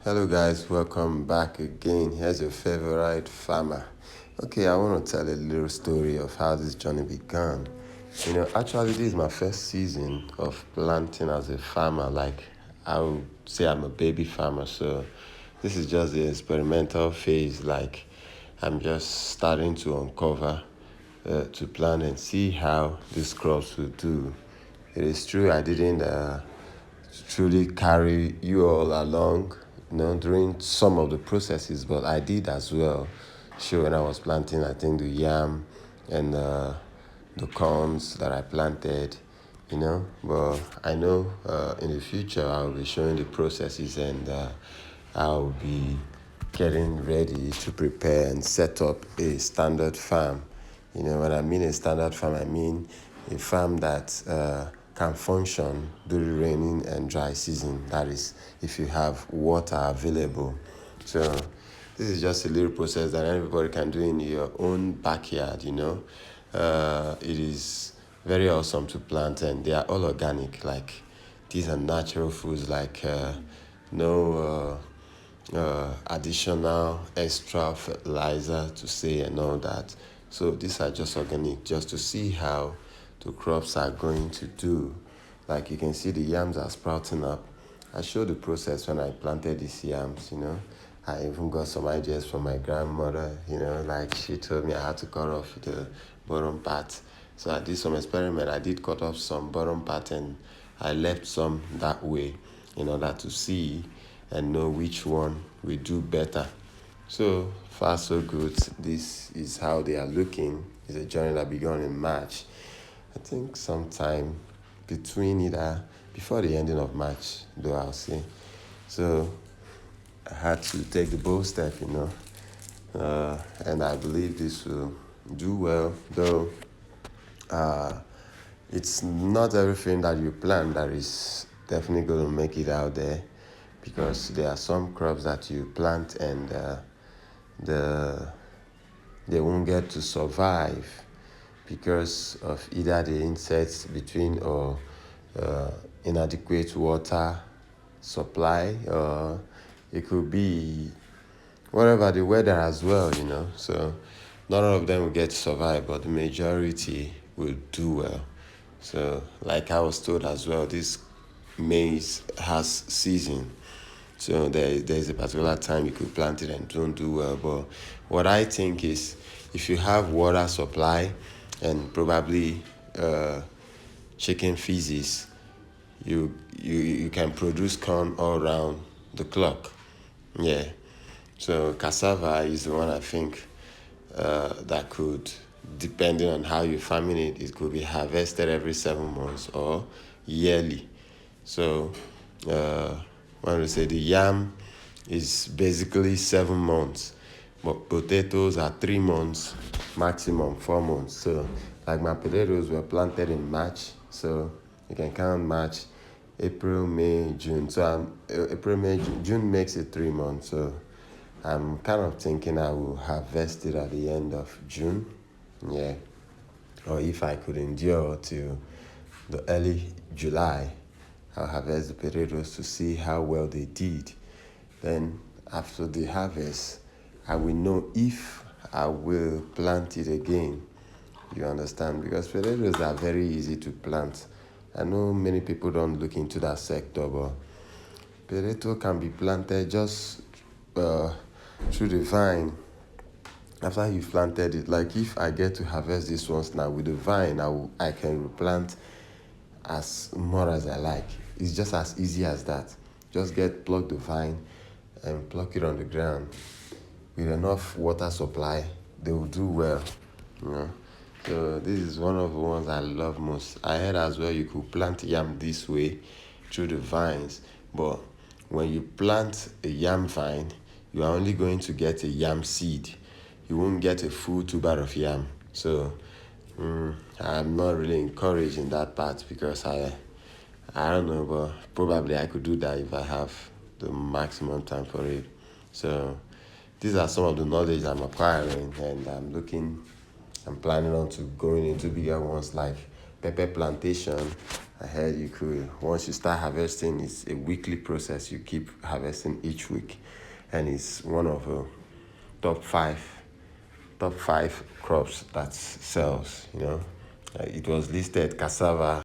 Hello, guys, welcome back again. Here's your favorite farmer. Okay, I want to tell a little story of how this journey began. Actually, this is my first season of planting as a farmer. Like, I would say I'm a baby farmer, so this is just the experimental phase. Like, I'm just starting to uncover, to plant and see how these crops will do. It is true, I didn't truly carry you all along, during some of the processes, but I did as well. Sure, when I was planting, I think the yam and the corns that I planted, But I know in the future I'll be showing the processes and I'll be getting ready to prepare and set up a standard farm. When I mean a standard farm, I mean a farm that can function during raining and dry season. That is, if you have water available. So, this is just a little process that everybody can do in your own backyard. It is very awesome to plant, and they are all organic. Like, these are natural foods, like no additional extra fertilizer to say and all that. So these are just organic, just to see how the crops are going to do. Like, you can see the yams are sprouting up. I showed the process when I planted these yams. I even got some ideas from my grandmother, like she told me I had to cut off the bottom part. So I did some experiment. I did cut off some bottom part and I left some that way in order to see and know which one will do better. So far, so good. This is how they are looking. It's a journey that began in March. I think sometime between either before the ending of March, though I'll say. So I had to take the bold step, and I believe this will do well, though uh, it's not everything that you plant that is definitely going to make it out there, because there are some crops that you plant and the they won't get to survive because of either the insects between or inadequate water supply, or it could be whatever the weather as well. So not all of them will get to survive, but the majority will do well. So, like I was told as well, this maize has season. So there's a particular time you could plant it and don't do well. But what I think is, if you have water supply and probably chicken feces, you can produce corn all around the clock. Yeah. So cassava is the one I think that could, depending on how you're farming it, it could be harvested every 7 months or yearly. So when we say the yam is basically 7 months, but potatoes are 3 months, maximum 4 months. So like my potatoes were planted in March, so you can count March, April, May, June. So April, May, June makes it 3 months. So I'm kind of thinking I will harvest it at the end of June. Yeah. Or if I could endure till the early July, I'll harvest the potatoes to see how well they did. Then after the harvest, I will know if I will plant it again. You understand? Because potatoes are very easy to plant. I know many people don't look into that sector, but potato can be planted just uh, through the vine after you've planted it. Like, if I get to harvest this once now with the vine, I can replant as more as I like. It's just as easy as that. Just pluck the vine and pluck it on the ground. With enough water supply, they will do well. You know. So this is one of the ones I love most. I heard as well you could plant yam this way through the vines, but when you plant a yam vine, you are only going to get a yam seed. You won't get a full tuber of yam. So I'm not really encouraged in that part, because I don't know, but probably I could do that if I have the maximum time for it. So these are some of the knowledge I'm acquiring, and I'm planning on to going into bigger ones, like pepper plantation. I heard you could, once you start harvesting, it's a weekly process. You keep harvesting each week, and it's one of the top five top five crops that sells. It was listed cassava,